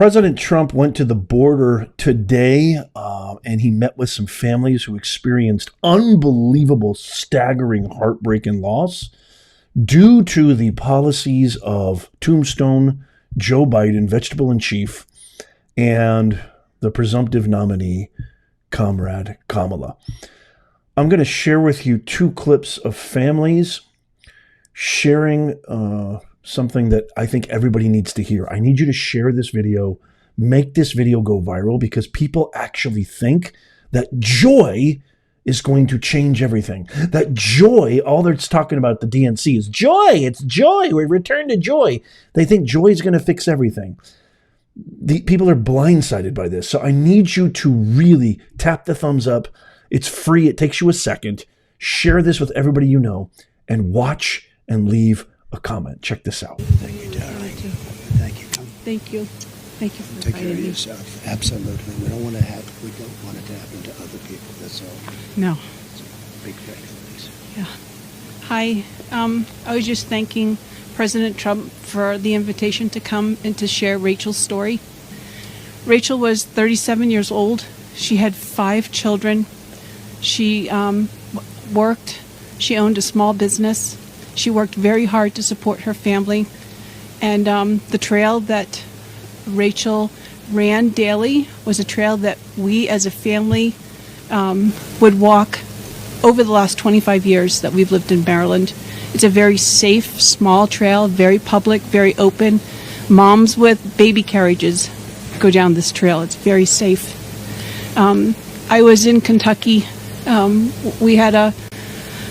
President Trump went to the border today, and he met with some families who experienced unbelievable, staggering, heartbreaking loss due to the policies of Tombstone, Joe Biden, vegetable in chief, and the presumptive nominee, Comrade Kamala. I'm going to share with you two clips of families sharing something that I think everybody needs to hear. I need you to share this video, make this video go viral, because people actually think that joy is going to change everything. That joy, all they're talking about at the DNC is joy. It's joy. We return to joy. They think joy is going to fix everything. The people are blindsided by this. So I need you to really tap the thumbs up. It's free. It takes you a second. Share this with everybody you know and watch and leave a comment. Check this out. Thank you, darling. Thank you. Thank you. Thank you for Take care of inviting me. yourself. Absolutely. We don't want it to happen to other people. That's all. No. It's a big thing, please. Yeah. Hi. I was just thanking President Trump for the invitation to come and to share Rachel's story. Rachel was 37 years old. She had 5 children. She worked. She owned a small business. She worked very hard to support her family. And the trail that Rachel ran daily was a trail that we as a family would walk over the last 25 years that we've lived in Maryland. It's a very safe, small trail, very public, very open. Moms with baby carriages go down this trail. It's very safe. I was in Kentucky. We had a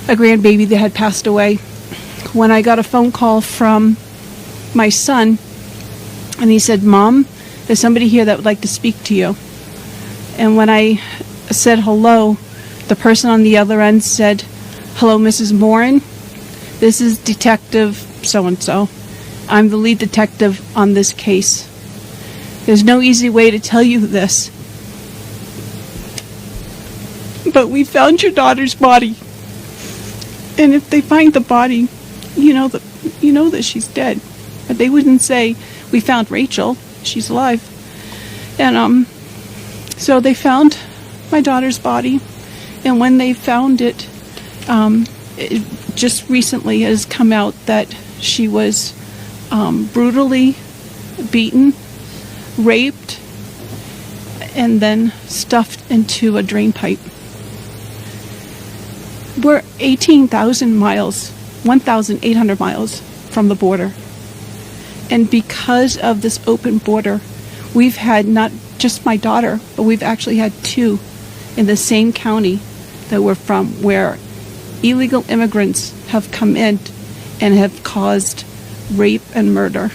grandbaby that had passed away. When I got a phone call from my son, and he said, "Mom, there's somebody here that would like to speak to you." And when I said hello, the person on the other end said, "Hello, Mrs. Morin. This is Detective so-and-so. I'm the lead detective on this case. There's no easy way to tell you this, but we found your daughter's body. And if they find the body, you know that she's dead. But they wouldn't say, 'We found Rachel. She's alive.'" And so they found my daughter's body. And when they found it, it just recently has come out that she was brutally beaten, raped, and then stuffed into a drain pipe. We're 18,000 miles, 1,800 miles from the border. And because of this open border, we've had not just my daughter, but we've actually had 2 in the same county that we're from, where illegal immigrants have come in and have caused rape and murder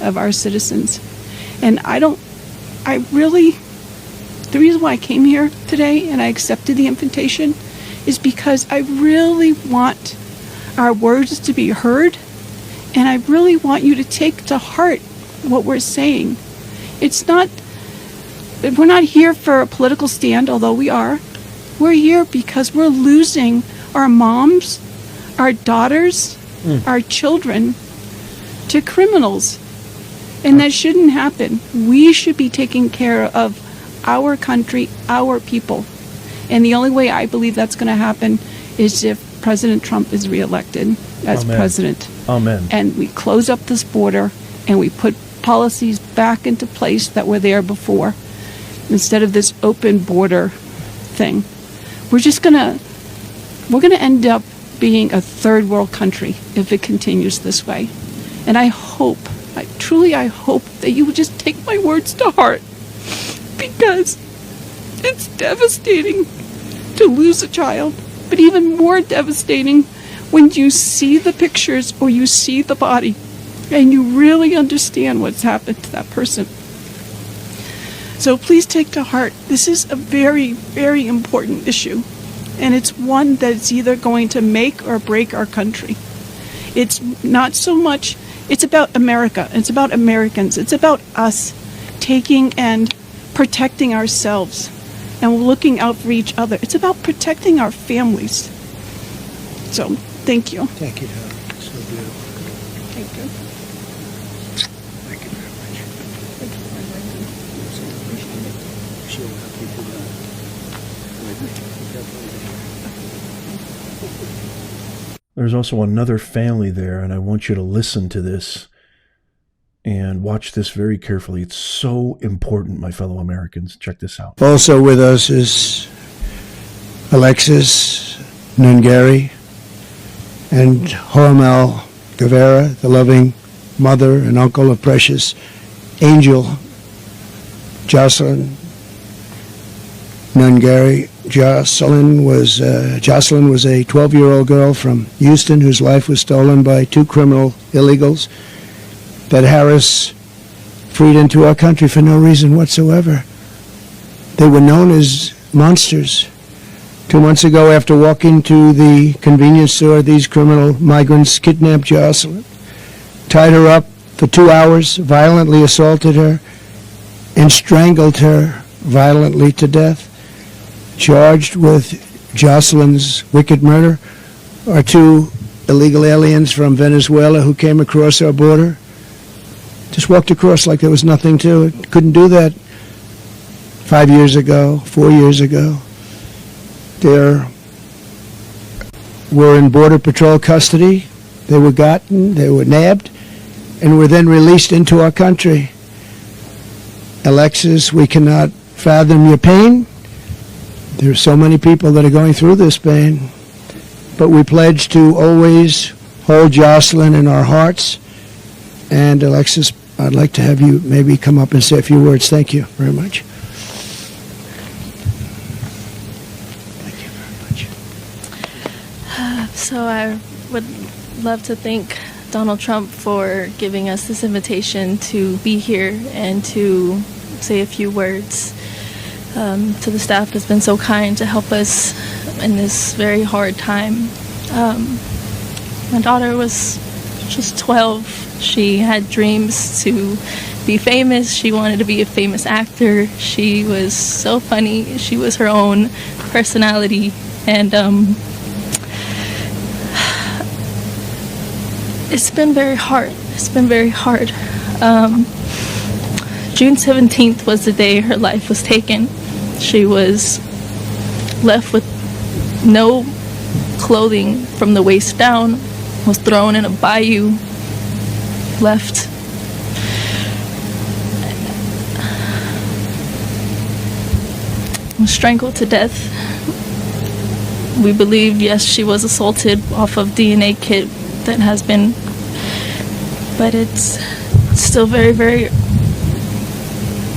of our citizens. And the reason why I came here today and I accepted the invitation is because I really want our words to be heard, and I really want you to take to heart what we're saying. We're not here for a political stand, although we are. We're here because we're losing our moms, our daughters, our children to criminals. And that shouldn't happen. We should be taking care of our country, our people. And the only way I believe that's going to happen is if President Trump is reelected as president. Amen. And we close up this border and we put policies back into place that were there before, instead of this open border thing. We're going to end up being a third world country if it continues this way. And I truly hope that you would just take my words to heart, because it's devastating to lose a child, but even more devastating when you see the pictures or you see the body and you really understand what's happened to that person. So please take to heart, this is a very, very important issue, and it's one that's either going to make or break our country. It's not so much, it's about America, it's about Americans, it's about us taking and protecting ourselves and looking out for each other. It's about protecting our families. So, thank you. Thank you, darling. So beautiful. Thank you. Thank you very much. Thank you very much. She'll help you through that. With me. Definitely. There's also another family there, and I want you to listen to this and watch this very carefully. It's so important, my fellow Americans. Check this out. Also with us is Alexis Nungaray and Hormel Guevara, the loving mother and uncle of precious Angel Jocelyn Nungaray. Jocelyn was a 12-year-old girl from Houston whose life was stolen by two criminal illegals that Harris freed into our country for no reason whatsoever. They were known as monsters. 2 months ago, after walking to the convenience store, these criminal migrants kidnapped Jocelyn, tied her up for 2 hours, violently assaulted her, and strangled her violently to death. Charged with Jocelyn's wicked murder are 2 illegal aliens from Venezuela who came across our border. Just walked across like there was nothing to it. Couldn't do that 5 years ago, 4 years ago. They were in Border Patrol custody. They were gotten, they were nabbed, and were then released into our country. Alexis, we cannot fathom your pain. There are so many people that are going through this pain. But we pledge to always hold Jocelyn in our hearts. And Alexis, I'd like to have you maybe come up and say a few words. Thank you very much. Thank you very much. So I would love to thank Donald Trump for giving us this invitation to be here and to say a few words. To the staff that's been so kind to help us in this very hard time. My daughter was just 12. She had dreams to be famous. She wanted to be a famous actor. She was so funny. She was her own personality. And it's been very hard. It's been very hard. June 17th was the day her life was taken. She was left with no clothing from the waist down, was thrown in a bayou, left was strangled to death. We believe, yes, she was assaulted off of DNA kit that has been, but it's still very, very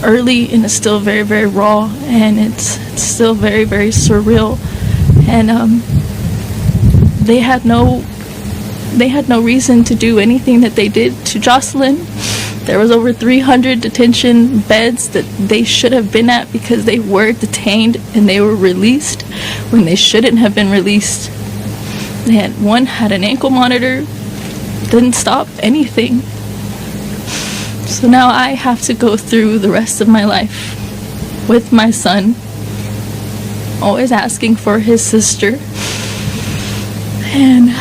early, and it's still very, very raw, and it's still very, very surreal. And they had no reason to do anything that they did to Jocelyn. There was over 300 detention beds that they should have been at because they were detained and they were released when they shouldn't have been released. One had an ankle monitor, didn't stop anything. So now I have to go through the rest of my life with my son, always asking for his sister. And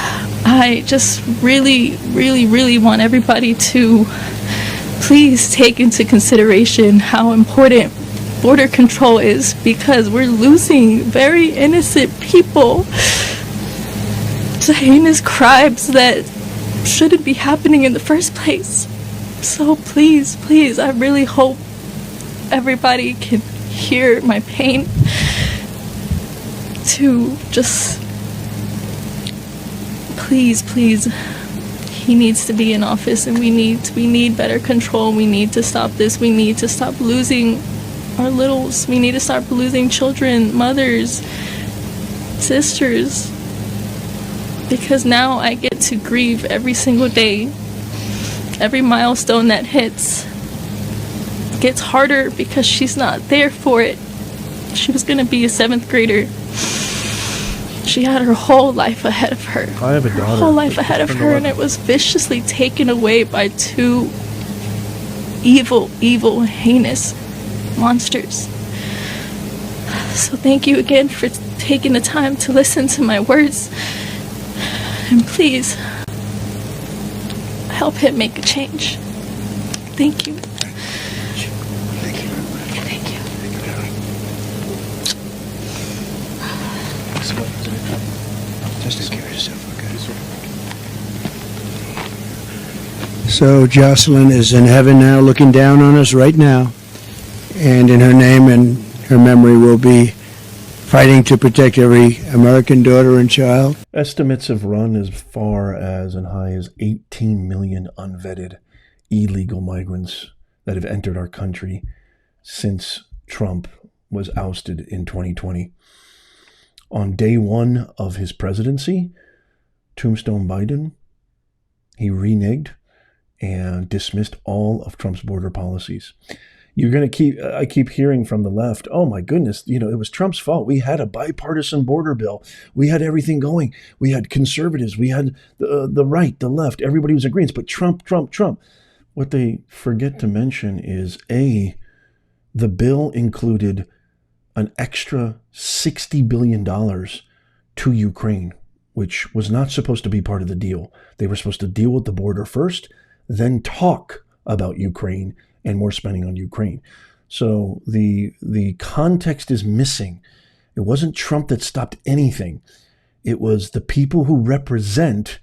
I just really, really, really want everybody to please take into consideration how important border control is, because we're losing very innocent people to heinous crimes that shouldn't be happening in the first place. So please, please, I really hope everybody can hear my pain, to just please, he needs to be in office, and we need better control. We need to stop this. We need to stop losing our littles. We need to stop losing children, mothers, sisters, because now I get to grieve every single day. Every milestone that hits gets harder because she's not there for it. She was going to be a 7th grader. She had her whole life ahead of her. I have a daughter. Her whole life ahead of her, and it was viciously taken away by 2 evil, heinous monsters. So thank you again for taking the time to listen to my words. And please, help him make a change. Thank you. Thank you very much. Thank you. Thank you very much. So Jocelyn is in heaven now, looking down on us right now. And in her name and her memory, we'll be fighting to protect every American daughter and child. Estimates have run as far as and high as 18 million unvetted illegal migrants that have entered our country since Trump was ousted in 2020. On day one of his presidency, Tombstone Biden, he reneged and dismissed all of Trump's border policies. I keep hearing from the left, oh my goodness, it was Trump's fault. We had a bipartisan border bill. We had everything going. We had conservatives. We had the right, the left. Everybody was agreeing. But Trump. What they forget to mention is, the bill included an extra $60 billion to Ukraine, which was not supposed to be part of the deal. They were supposed to deal with the border first, then talk about Ukraine and more spending on Ukraine. So the context is missing. It wasn't Trump that stopped anything. It was the people who represent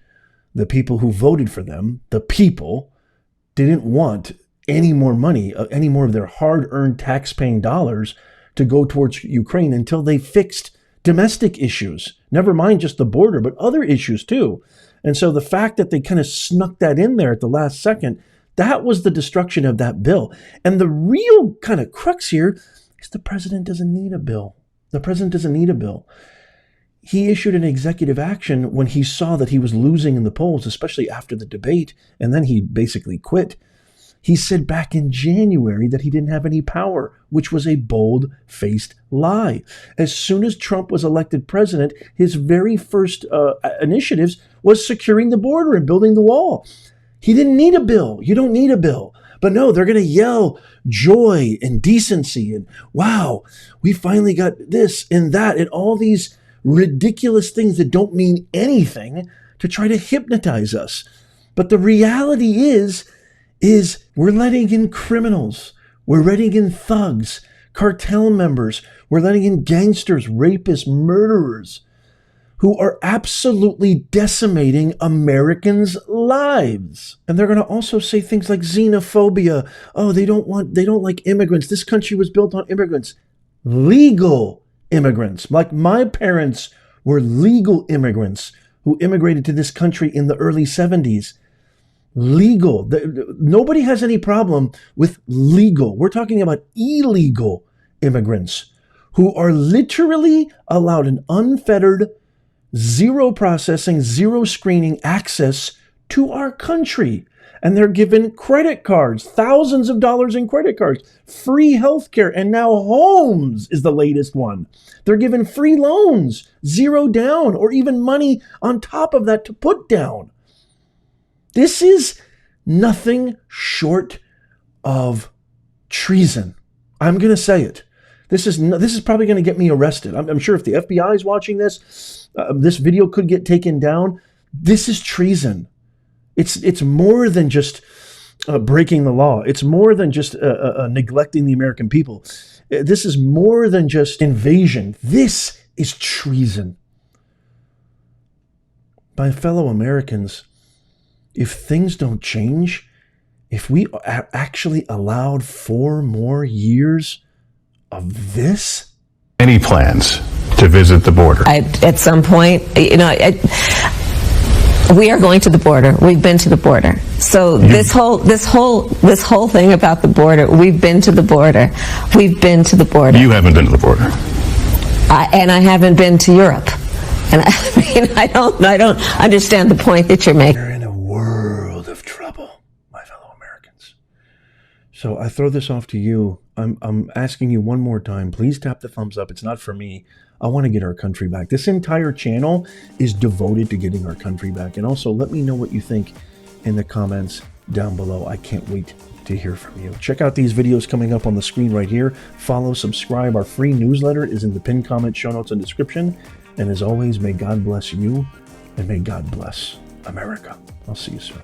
the people who voted for them. The people didn't want any more money, any more of their hard-earned tax-paying dollars to go towards Ukraine until they fixed domestic issues. Never mind just the border, but other issues too. And so the fact that they kind of snuck that in there at the last second, that was the destruction of that bill. And the real kind of crux here is the president doesn't need a bill. The president doesn't need a bill. He issued an executive action when he saw that he was losing in the polls, especially after the debate, and then he basically quit. He said back in January that he didn't have any power, which was a bold-faced lie. As soon as Trump was elected president, his very first initiatives was securing the border and building the wall. He didn't need a bill. You don't need a bill. But no, they're going to yell joy and decency and, wow, we finally got this and that and all these ridiculous things that don't mean anything to try to hypnotize us. But the reality is we're letting in criminals. We're letting in thugs, cartel members. We're letting in gangsters, rapists, murderers who are absolutely decimating Americans' lives. And they're going to also say things like xenophobia. Oh, they don't like immigrants. This country was built on immigrants. Legal immigrants. Like my parents were legal immigrants who immigrated to this country in the early 70s. Legal. Nobody has any problem with legal. We're talking about illegal immigrants who are literally allowed an unfettered, zero processing, zero screening access to our country. And they're given credit cards, thousands of dollars in credit cards, free healthcare, and now homes is the latest one. They're given free loans, zero down, or even money on top of that to put down. This is nothing short of treason. I'm going to say it. This is probably going to get me arrested. I'm sure if the FBI is watching this, this video could get taken down. This is treason. It's more than just breaking the law. It's more than just neglecting the American people. This is more than just invasion. This is treason. My fellow Americans, if things don't change, if we actually allowed 4 more years of this. Any plans to visit the border? At some point, we are going to the border. We've been to the border. So this whole thing about the border, we've been to the border. We've been to the border. You haven't been to the border. And I haven't been to Europe. And I don't understand the point that you're making. You're in a world of trouble, my fellow Americans. So I throw this off to you. I'm asking you one more time. Please tap the thumbs up. It's not for me. I want to get our country back. This entire channel is devoted to getting our country back. And also let me know what you think in the comments down below. I can't wait to hear from you. Check out these videos coming up on the screen right here. Follow, subscribe. Our free newsletter is in the pinned comment, show notes, and description. And as always, may God bless you and may God bless America. I'll see you soon.